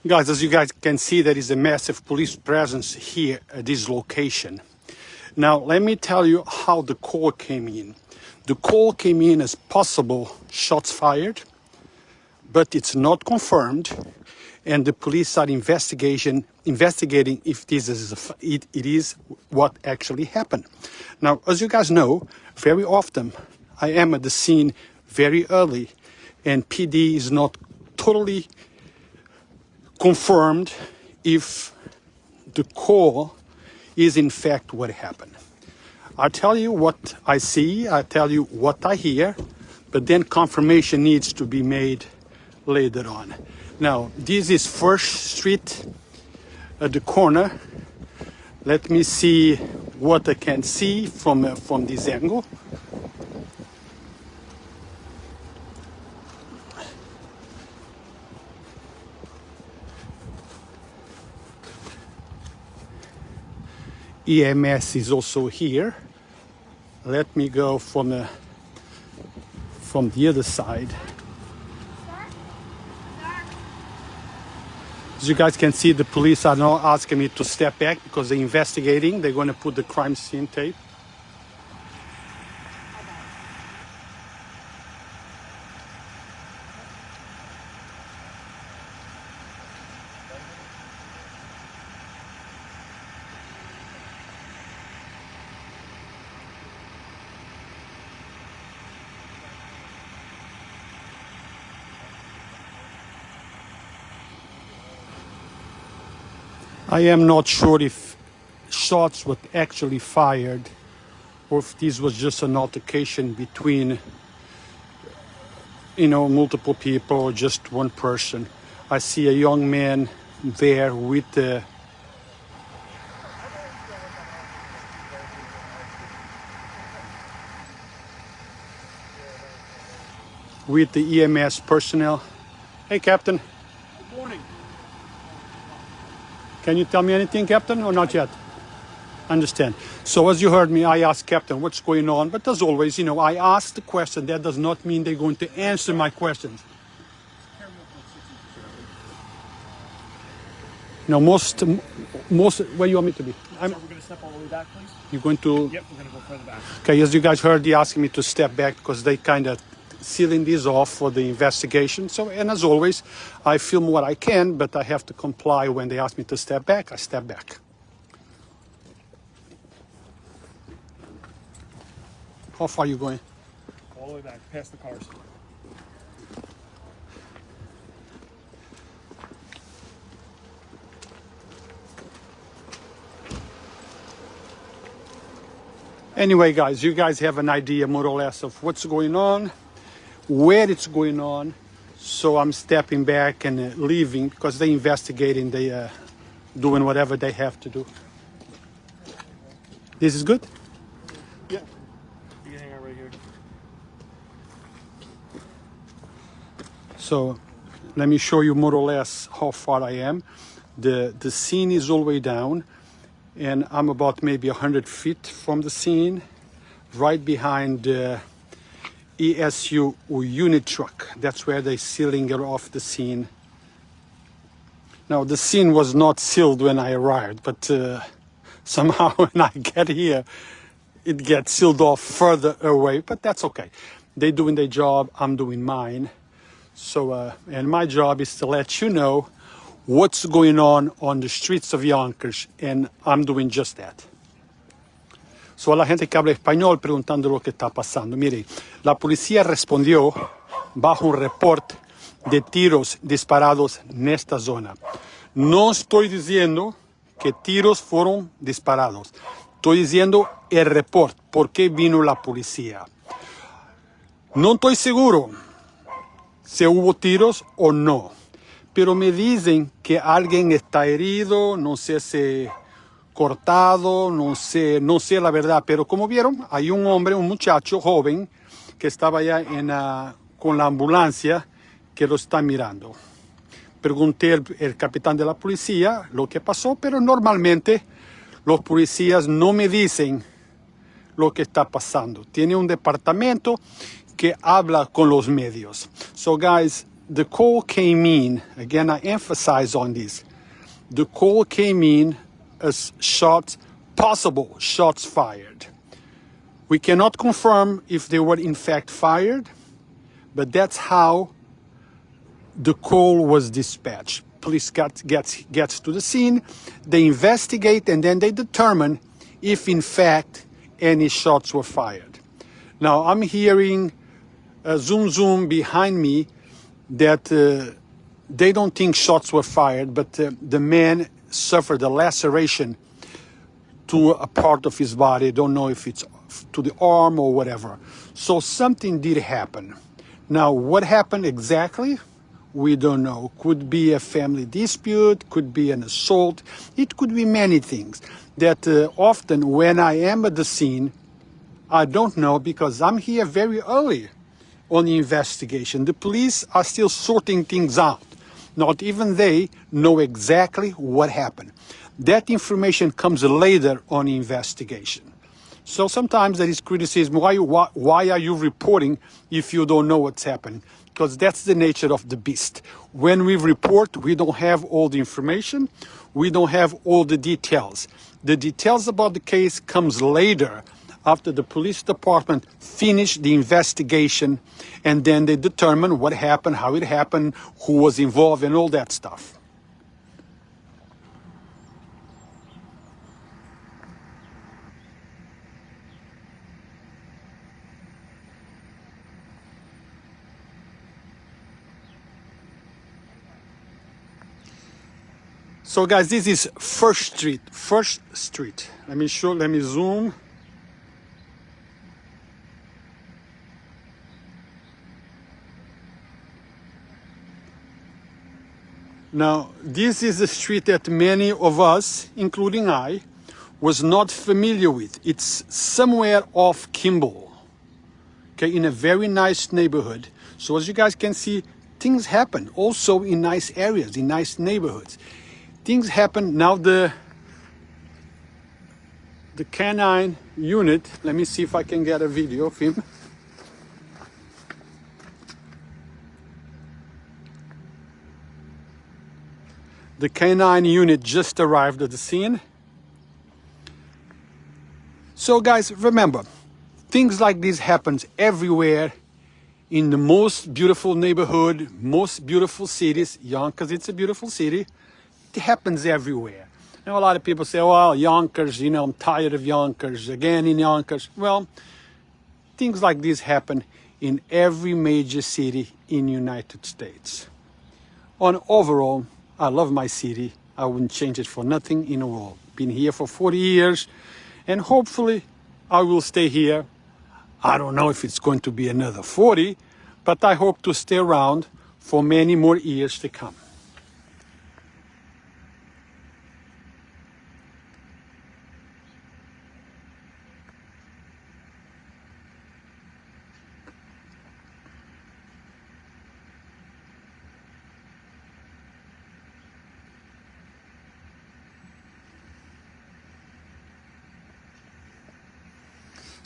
Guys, as you guys can see, there is a massive police presence here at this location. Now, let me tell you how the call came in. The call came in as possible shots fired, but it's not confirmed, and the police are investigating if this is it is what actually happened. Now, as you guys know, very often I am at the scene very early, and PD is not totally confirmed if the call is in fact what happened. I tell you what I see, I tell you what I hear, but then confirmation needs to be made later on. Now, this is First Street at the corner. Let me see what I can see from this angle. EMS is also here. Let me go from the other side. As you guys can see, the police are now asking me to step back because they're investigating. They're going to put the crime scene tape. I am not sure if shots were actually fired or if this was just an altercation between, multiple people or just one person. I see a young man there with the EMS personnel. Hey, Captain. Good morning. Can you tell me anything, Captain, or not yet? Understand. So as you heard me, I asked Captain what's going on, but as always, I ask the question. That does not mean they're going to answer my questions. Most, where you want me to be? So we're going to step all the way back, please? You're going to? Yep, we're going to go further back. Okay, as you guys heard, they asking me to step back because they kind of sealing this off for the investigation. So, and as always, I film what I can, but I have to comply when they ask me to step back. I step back. How far are you going? All the way back, past the cars. Anyway, guys, you guys have an idea more or less of what's going on, where it's going on. So I'm stepping back and leaving because they're investigating, they doing whatever they have to do. This is good? Yeah. You can hang out right here. So let me show you more or less how far I am. The scene is all the way down, and I'm about maybe 100 feet from the scene, right behind the ESU unit truck. That's where they're sealing it off the scene. Now, the scene was not sealed when I arrived, but somehow when I get here, it gets sealed off further away, but that's okay. They're doing their job, I'm doing mine. So, and my job is to let you know what's going on the streets of Yonkers, and I'm doing just that. So a la gente que habla español preguntando lo que está pasando. Mire, la policía respondió bajo un reporte de tiros disparados en esta zona. No estoy diciendo que tiros fueron disparados. Estoy diciendo el reporte, por qué vino la policía. No estoy seguro si hubo tiros o no, pero me dicen que alguien está herido, no sé si cortado, no sé la verdad, pero como vieron, hay un hombre, un muchacho joven que estaba allá con la ambulancia que lo está mirando. Pregunté al capitán de la policía lo que pasó, pero normalmente los policías no me dicen lo que está pasando. Tiene un departamento que habla con los medios. So guys, the call came in, again, I emphasize on this. The call came in as shots, possible shots fired. We cannot confirm if they were in fact fired, but that's how the call was dispatched. Police gets to the scene, they investigate, and then they determine if in fact any shots were fired. Now I'm hearing zoom zoom behind me that they don't think shots were fired, but the man suffered a laceration to a part of his body. Don't know if it's to the arm or whatever. So something did happen. Now, what happened exactly? We don't know. Could be a family dispute, could be an assault. It could be many things that often when I am at the scene, I don't know because I'm here very early on the investigation. The police are still sorting things out. Not even they know exactly what happened. That information comes later on the investigation. So sometimes there is criticism. Why are you reporting if you don't know what's happened? Because that's the nature of the beast. When we report, we don't have all the information. We don't have all the details. The details about the case comes later, after the police department finish the investigation, and then they determine what happened, how it happened, who was involved, and all that stuff. So guys, this is First Street. Let me zoom. Now, this is a street that many of us, including I, was not familiar with. It's somewhere off Kimball, okay, in a very nice neighborhood. So as you guys can see, things happen also in nice areas, in nice neighborhoods. Things happen. Now the Canine unit, let me see if I can get a video of him. The Canine unit just arrived at the scene. So guys, remember, things like this happens everywhere in the most beautiful neighborhood, most beautiful cities. Yonkers, it's a beautiful city. It happens everywhere. Now a lot of people say, well, Yonkers, you know, I'm tired of Yonkers, again in Yonkers. Well, things like this happen in every major city in the United States. On overall, I love my city. I wouldn't change it for nothing in the world. Been here for 40 years, and hopefully I will stay here. I don't know if it's going to be another 40, but I hope to stay around for many more years to come.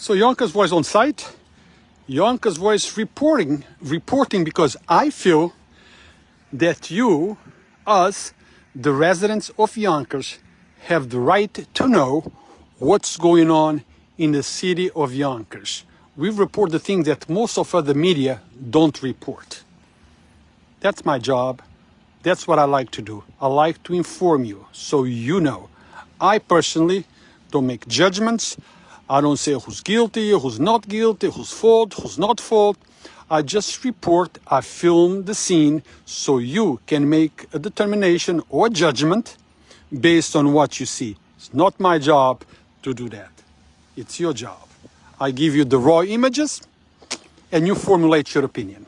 So Yonkers Voice on site. Yonkers Voice reporting because I feel that you, us, the residents of Yonkers, have the right to know what's going on in the city of Yonkers. We report the things that most of other media don't report. That's my job. That's what I like to do. I like to inform you so you know. I personally don't make judgments. I don't say who's guilty, who's not guilty, who's fault, who's not fault. I just report, I film the scene so you can make a determination or a judgment based on what you see. It's not my job to do that. It's your job. I give you the raw images and you formulate your opinion.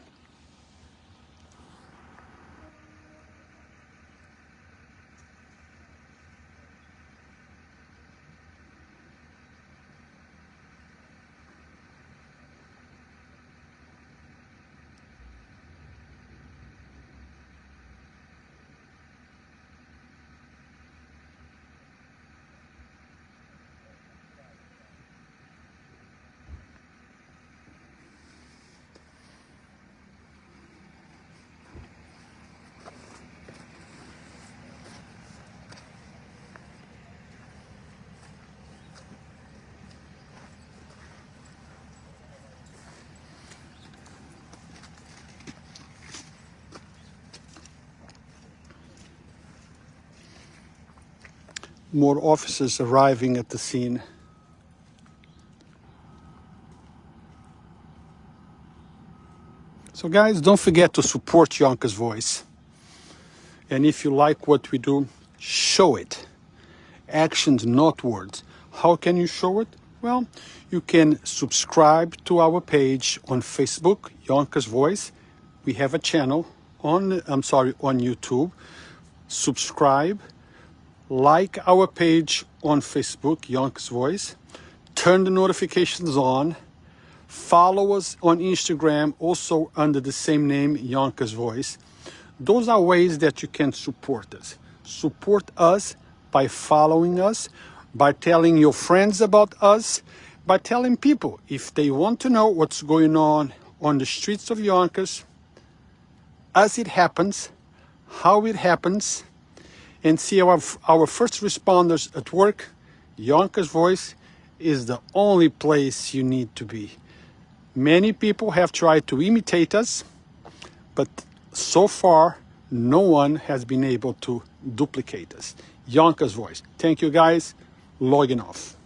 More officers arriving at the scene. So guys, don't forget to support Yonkers Voice. And if you like what we do, show it. Actions, not words. How can you show it? Well, you can subscribe to our page on Facebook, Yonkers Voice. We have a channel on YouTube. Subscribe, like our page on Facebook, Yonkers Voice. Turn the notifications on. Follow us on Instagram, also under the same name, Yonkers Voice. Those are ways that you can support us. Support us by following us, by telling your friends about us, by telling people if they want to know what's going on the streets of Yonkers, as it happens, how it happens, and see our first responders at work. Yonkers Voice is the only place you need to be. Many people have tried to imitate us, but so far, no one has been able to duplicate us. Yonkers Voice. Thank you guys. Logging off.